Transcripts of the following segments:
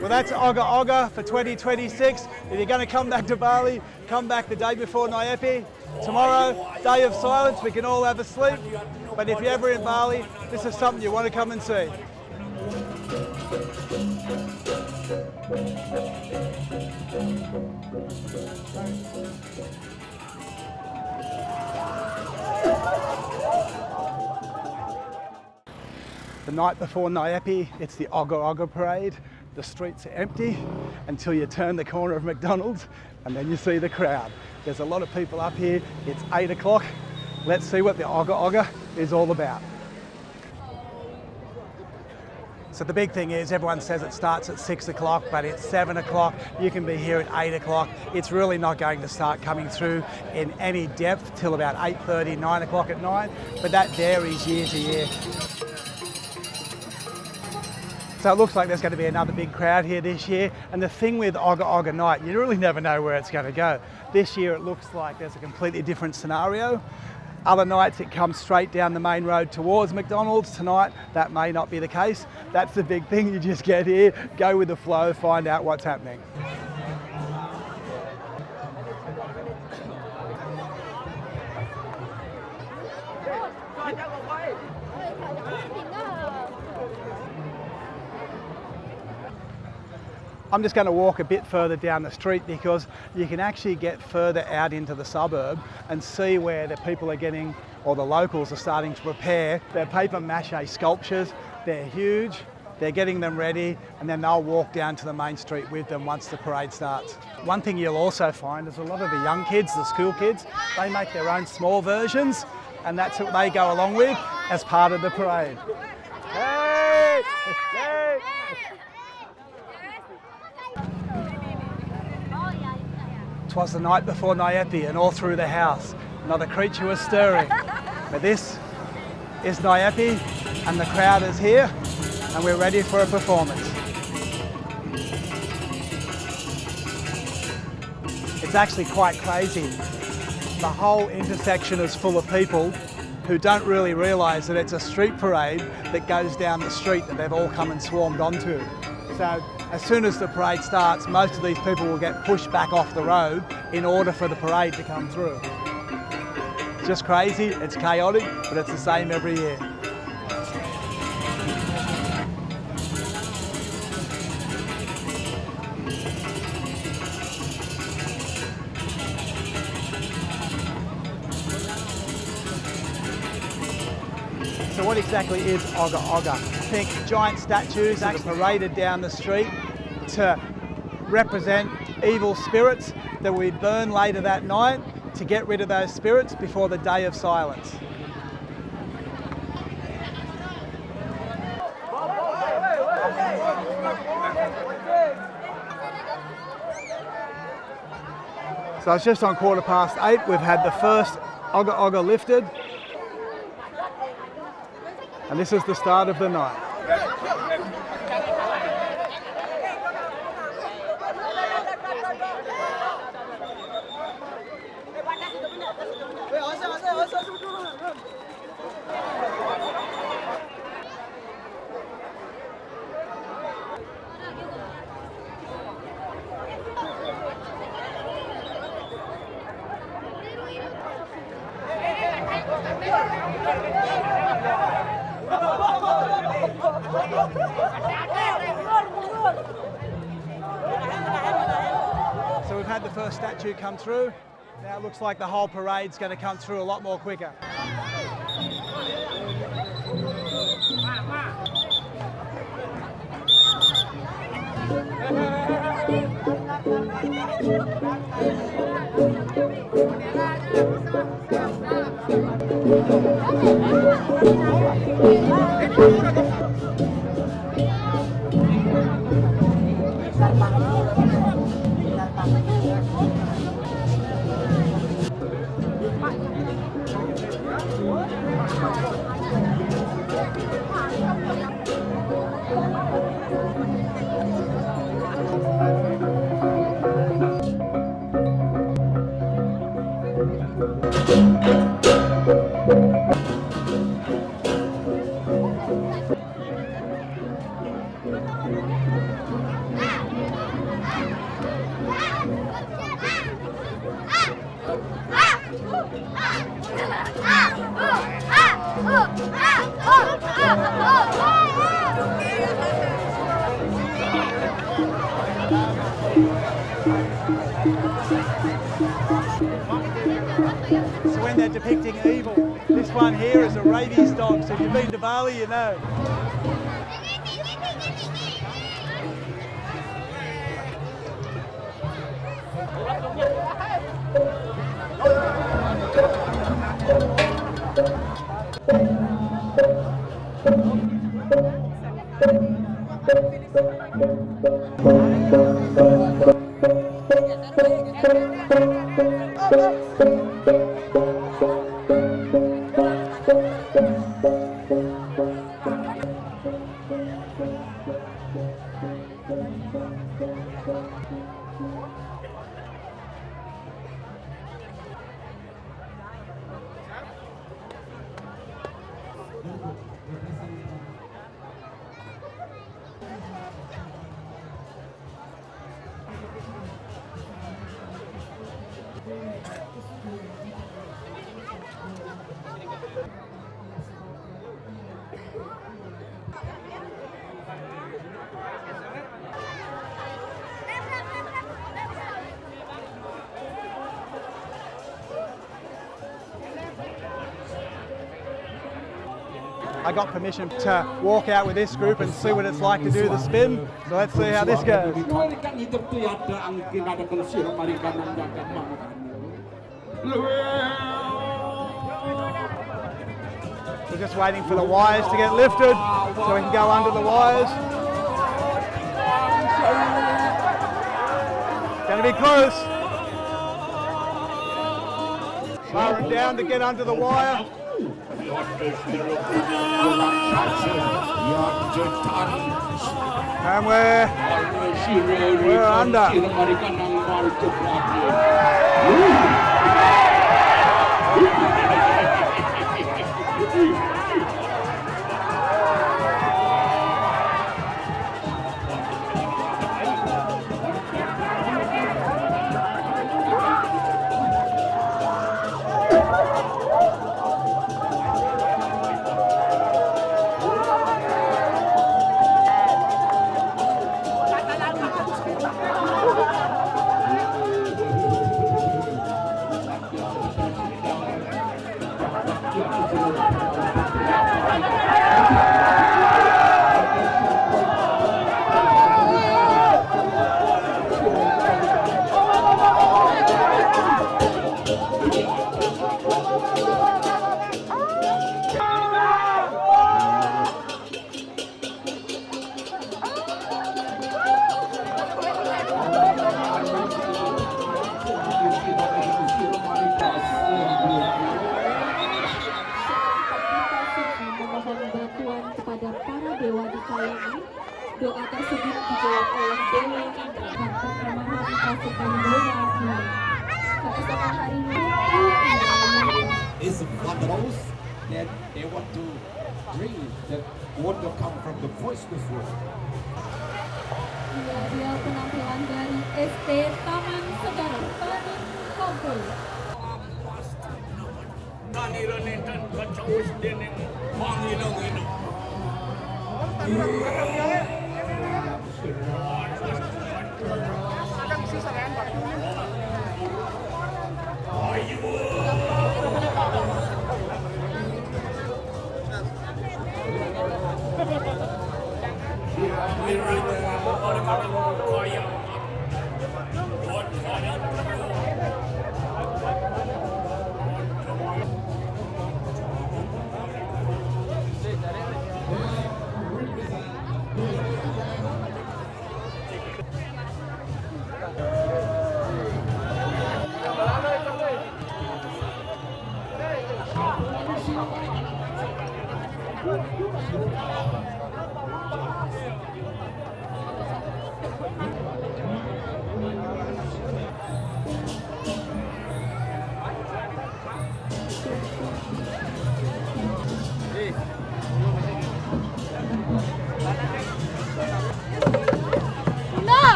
Well, that's Ogoh Ogoh for 2026. If you're going to come back to Bali, come back the day before Nyepi. Tomorrow, day of silence, we can all have a sleep. But if you're ever in Bali, this is something you want to come and see. The night before Nyepi, it's the Ogoh Ogoh parade. The streets are empty until you turn the corner of McDonald's and then you see the crowd. There's a lot of people up here. It's 8 o'clock. Let's see what the Ogoh Ogoh is all about. So the big thing is everyone says it starts at 6 o'clock, but it's 7 o'clock. You can be here at 8 o'clock. It's really not going to start coming through in any depth till about 8:30, 9 o'clock at night, but that varies year to year. So it looks like there's going to be another big crowd here this year. And the thing with Ogoh Ogoh night, you really never know where it's going to go. This year it looks like there's a completely different scenario. Other nights it comes straight down the main road towards McDonald's. Tonight that may not be the case. That's the big thing, you just get here, go with the flow, find out what's happening. I'm just going to walk a bit further down the street because you can actually get further out into the suburb and see where the people are getting, or the locals are starting to prepare their paper mache sculptures. They're huge, they're getting them ready, and then they'll walk down to the main street with them once the parade starts. One thing you'll also find is a lot of the young kids, the school kids, they make their own small versions, and that's what they go along with as part of the parade. Hey! Hey! Twas the night before Nyepi, and all through the house not a creature was stirring. But this is Nyepi, and the crowd is here, and we're ready for a performance. It's actually quite crazy. The whole intersection is full of people who don't really realise that it's a street parade that goes down the street that they've all come and swarmed onto. So as soon as the parade starts, most of these people will get pushed back off the road in order for the parade to come through. It's just crazy, it's chaotic, but it's the same every year. So what exactly is Ogoh Ogoh? Think giant statues that are paraded down the street to represent evil spirits that we burn later that night to get rid of those spirits before the day of silence. So it's just on 8:15. We've had the first Ogoh Ogoh lifted. And this is the start of the night. So we've had the first statue come through. Now it looks like the whole parade's going to come through a lot more quicker. So when they're depicting evil, this one here is a rabies dog, so if you've been to Bali, you know. I got permission to walk out with this group and see what it's like to do the spin. So let's see how this goes. We're just waiting for the wires to get lifted so we can go under the wires. Gonna be close. Lowering down to get under the wire. And we're under. Doa tersebut dijawab oleh Dewa Indra dan perkemahan pasukan bola ini. Keesokan harinya, is for those that they want to drink that water come from the voiceless world. Dia penampilan dari SD Taman Segara Tani Kongko.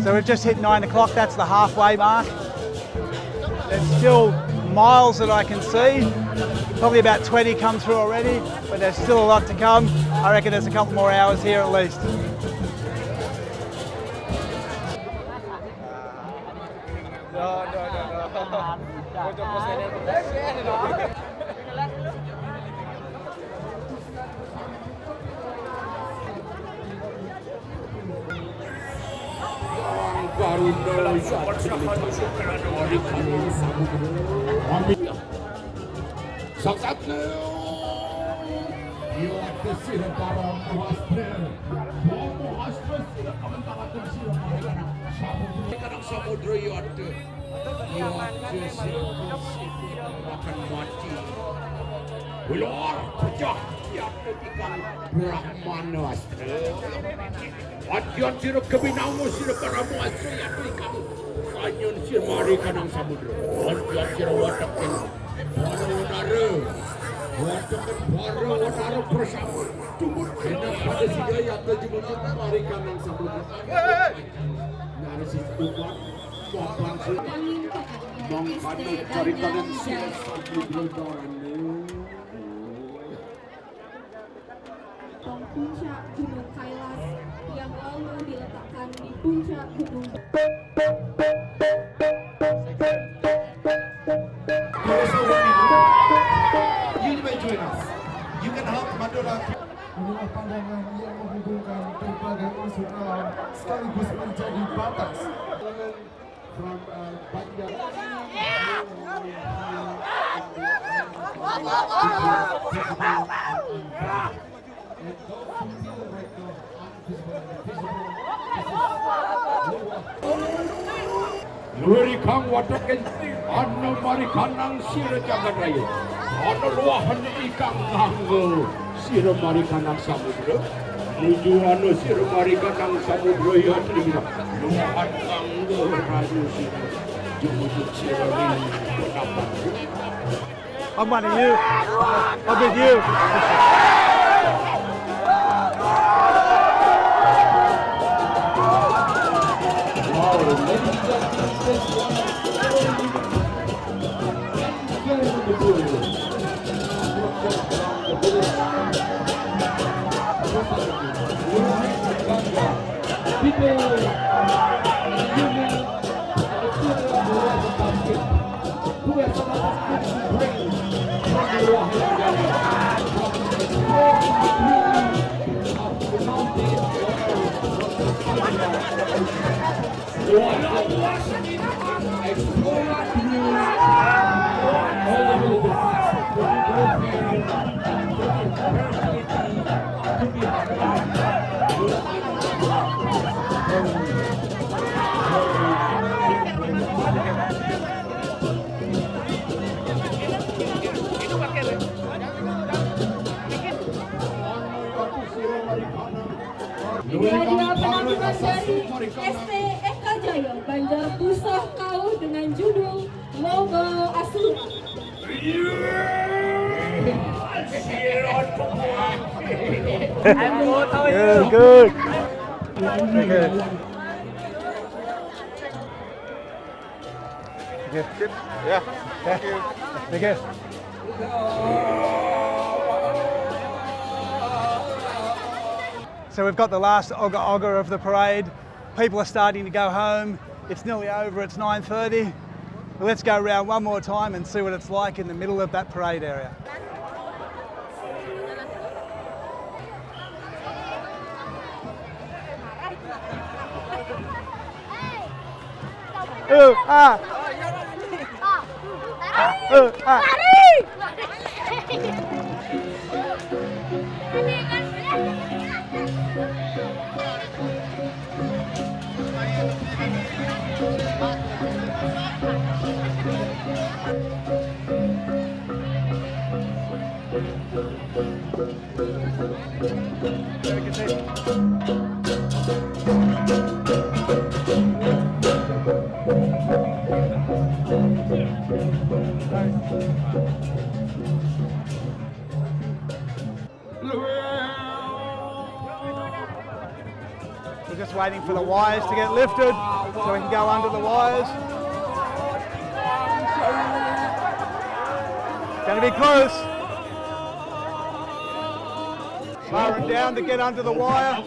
So we've just hit 9 o'clock, that's the halfway mark. There's still miles that I can see. Probably about 20 come through already, but there's still a lot to come. I reckon there's a couple more hours here at least. Wajan sira kebinamu sira karamu asri atui kamu kanyon sira mari kanang samudra wajan sira wataken para wataken para wanara bersama tumut kena pada sidaya terjemut mari kanang samudra nari situan papan sira mangkanu caritanen sira samudra dorane puncak Gunung Kailas yang lalu diletakkan di puncak gunung. You may join us. You can help Madura. Inilah pandangan yang menghubungkan berbagai unsur alam sekaligus menjadi batas. From Banjar. Luri kang wataken ana mari kanang sira jagat raya ana luahan ikang nganggo sira mari kanang samudra nuju ana sira mari kanang samudra ya trima luahan nganggo rayu sira jumujud sira ni dapat I'm one of you. I'm with you. Inilah penampilan dari STFK Jaya Banjar Pusat Kau dengan judul Ogoh Ogoh. Good. Good. Yeah. Thank you. Thank you. So we've got the last Ogoh Ogoh of the parade. People are starting to go home. It's nearly over, it's 9:30. Let's go around one more time and see what it's like in the middle of that parade area. Ah. Ah. We're just waiting for the wires to get lifted so we can go under the wires. Going to be close. Lowering down to get under the wire.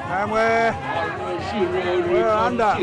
And we're under.